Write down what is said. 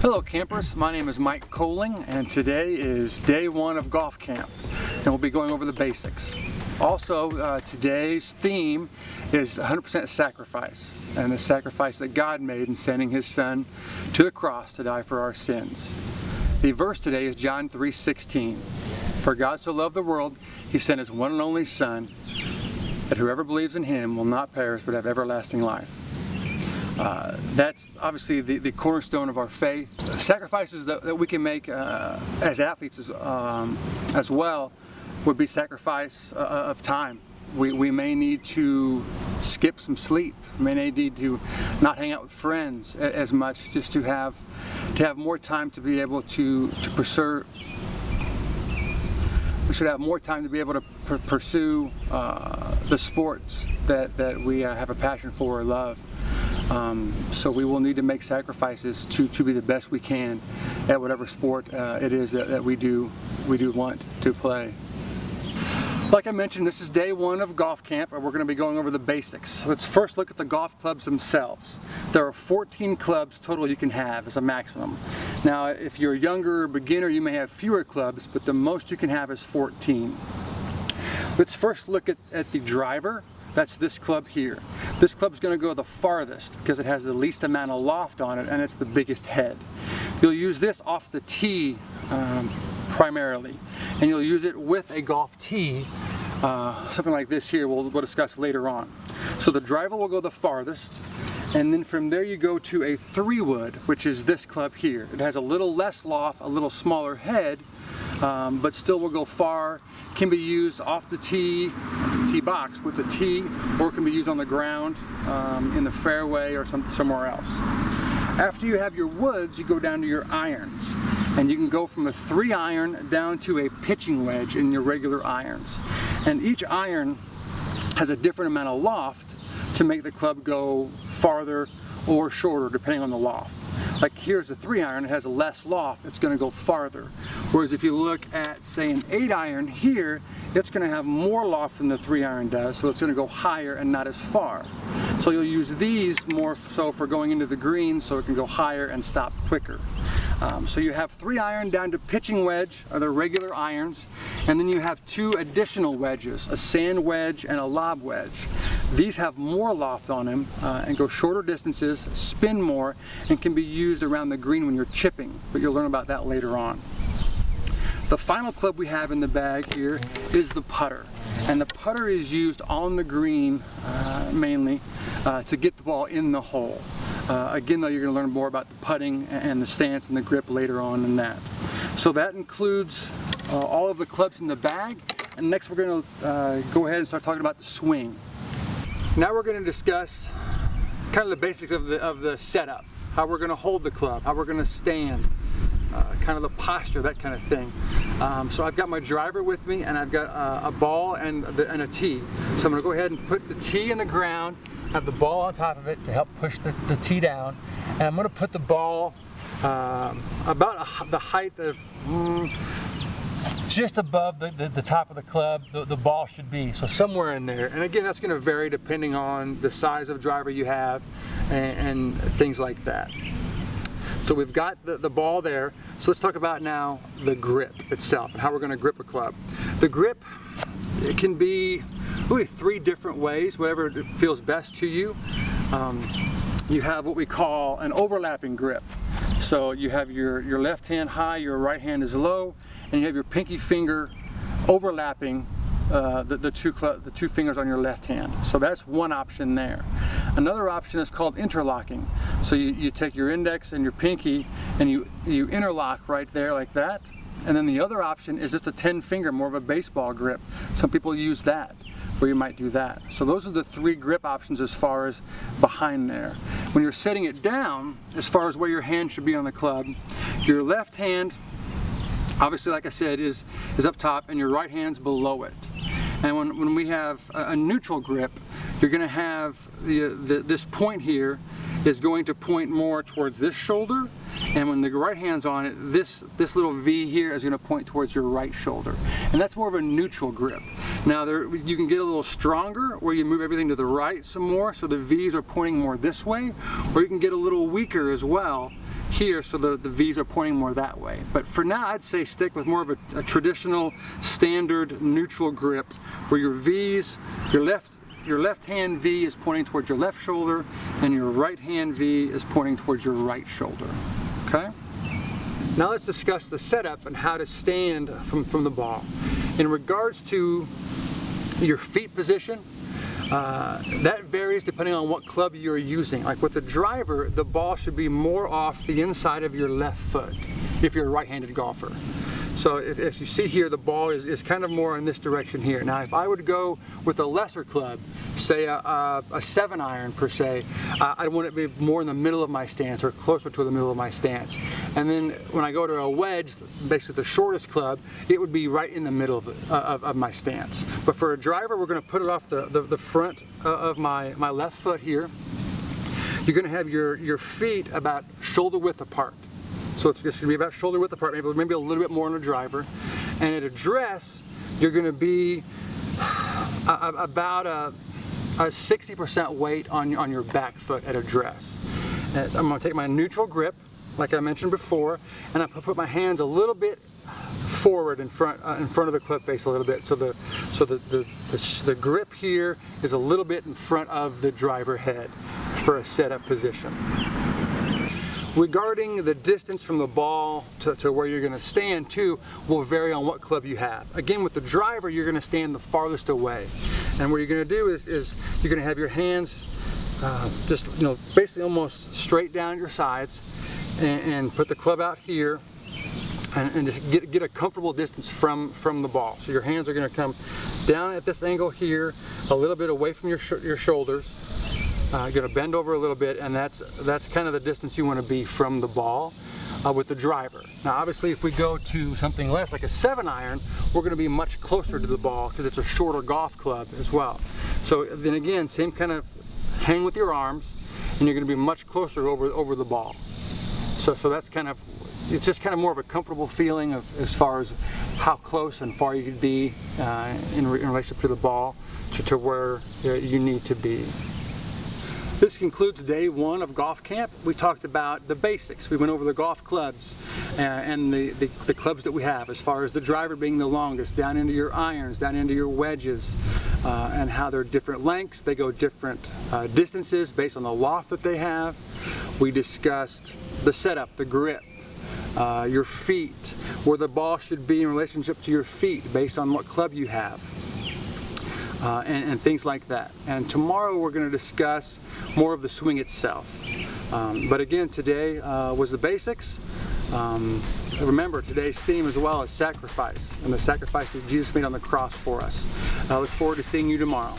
Hello campers, my name is Mike Coling and today is day one of golf camp and we'll be going over the basics. Also today's theme is 100% sacrifice, and the sacrifice that God made in sending His Son to the cross to die for our sins. The verse today is John 3:16. For God so loved the world, He sent His one and only Son, that whoever believes in Him will not perish but have everlasting life. That's obviously the cornerstone of our faith. Sacrifices that we can make as athletes as well would be sacrifice of time. We may need to skip some sleep. We may need to not hang out with friends as much, just to have more time to be able to pursue. We should have more time to be able to pursue the sports that we have a passion for or love. So we will need to make sacrifices to be the best we can at whatever sport it is that we do want to play. Like I mentioned, this is day one of golf camp and we're going to be going over the basics. Let's first look at the golf clubs themselves. There are 14 clubs total you can have as a maximum. Now if you're a younger beginner you may have fewer clubs, but the most you can have is 14. Let's first look at the driver. That's this club here. This club's going to go the farthest because it has the least amount of loft on it and it's the biggest head. You'll use this off the tee primarily, and you'll use it with a golf tee, something like this here we'll discuss later on. So the driver will go the farthest, and then from there you go to a 3-wood, which is this club here. It has a little less loft, a little smaller head, but still will go far. Can be used off the tee box with the tee, or it can be used on the ground in the fairway or somewhere else. After you have your woods, you go down to your irons, and you can go from a 3-iron down to a pitching wedge in your regular irons. And each iron has a different amount of loft to make the club go farther or shorter depending on the loft. Like here's the 3-iron, it has less loft, it's going to go farther. Whereas if you look at, say, an 8-iron here, it's going to have more loft than the 3-iron does, so it's going to go higher and not as far. So you'll use these more so for going into the green, so it can go higher and stop quicker. So you have 3-iron down to pitching wedge, or the regular irons, and then you have 2 additional wedges, a sand wedge and a lob wedge. These have more loft on them and go shorter distances, spin more, and can be used around the green when you're chipping, but you'll learn about that later on. The final club we have in the bag here is the putter. And the putter is used on the green mainly to get the ball in the hole. Again though, you're going to learn more about the putting and the stance and the grip later on in that. So that includes all of the clubs in the bag, and next we're going to go ahead and start talking about the swing. Now we're going to discuss kind of the basics of the setup, how we're going to hold the club, how we're going to stand, kind of the posture, that kind of thing. So I've got my driver with me, and I've got a ball and a tee. So I'm going to go ahead and put the tee in the ground, have the ball on top of it to help push the tee down, and I'm going to put the ball about the height of just above the top of the club the ball should be, so somewhere in there. And again, that's going to vary depending on the size of driver you have and things like that. So we've got the ball there, so let's talk about now the grip itself and how we're going to grip a club. The grip, it can be really 3 different ways, whatever feels best to you. You have what we call an overlapping grip. So you have your left hand high, your right hand is low, and you have your pinky finger overlapping the two fingers on your left hand. So that's one option there. Another option is called interlocking. So you take your index and your pinky and you interlock right there like that. And then the other option is just a 10-finger, more of a baseball grip. Some people use that, where you might do that. So those are the 3 grip options as far as behind there. When you're setting it down, as far as where your hand should be on the club, your left hand, obviously like I said, is up top, and your right hand's below it. And when we have a neutral grip, you're going to have this point here is going to point more towards this shoulder, and when the right hand's on it, this little V here is going to point towards your right shoulder. And that's more of a neutral grip. Now you can get a little stronger where you move everything to the right some more, so the V's are pointing more this way, or you can get a little weaker as well here, so the V's are pointing more that way. But for now, I'd say stick with more of a traditional, standard, neutral grip, where your V's, your left hand V is pointing towards your left shoulder, and your right hand V is pointing towards your right shoulder. Okay? Now let's discuss the setup and how to stand from the ball. In regards to your feet position, that varies depending on what club you're using. Like with the driver, the ball should be more off the inside of your left foot if you're a right-handed golfer. So if you see here, the ball is kind of more in this direction here. Now if I would go with a lesser club, say a 7-iron per se, I'd want it to be more in the middle of my stance or closer to the middle of my stance. And then when I go to a wedge, basically the shortest club, it would be right in the middle of my stance. But for a driver, we're going to put it off the front of my left foot here. You're going to have your feet about shoulder width apart. So it's just going to be about shoulder width apart, maybe a little bit more on a driver. And at address, you're going to be about a 60% weight on your back foot at address. And I'm going to take my neutral grip, like I mentioned before, and I put my hands a little bit forward in front of the club face a little bit, so the grip here is a little bit in front of the driver head for a setup position. Regarding the distance from the ball to where you're going to stand too will vary on what club you have. Again, with the driver, you're going to stand the farthest away, and what you're going to do is you're going to have your hands just basically almost straight down your sides, and put the club out here, and just get a comfortable distance from the ball. So your hands are going to come down at this angle here, a little bit away from your shoulders. You're going to bend over a little bit, and that's kind of the distance you want to be from the ball with the driver. Now obviously if we go to something less, like a 7-iron, we're going to be much closer to the ball because it's a shorter golf club as well. So then again, same kind of hang with your arms, and you're going to be much closer over the ball. So that's kind of, it's just kind of more of a comfortable feeling as far as how close and far you could be in relationship to the ball to where you need to be. This concludes day one of golf camp. We talked about the basics. We went over the golf clubs and the clubs that we have, as far as the driver being the longest, down into your irons, down into your wedges, and how they're different lengths. They go different distances based on the loft that they have. We discussed the setup, the grip, your feet, where the ball should be in relationship to your feet based on what club you have. And things like that. And tomorrow we're going to discuss more of the swing itself. But again, today was the basics. Remember, today's theme as well is sacrifice, and the sacrifice that Jesus made on the cross for us. I look forward to seeing you tomorrow.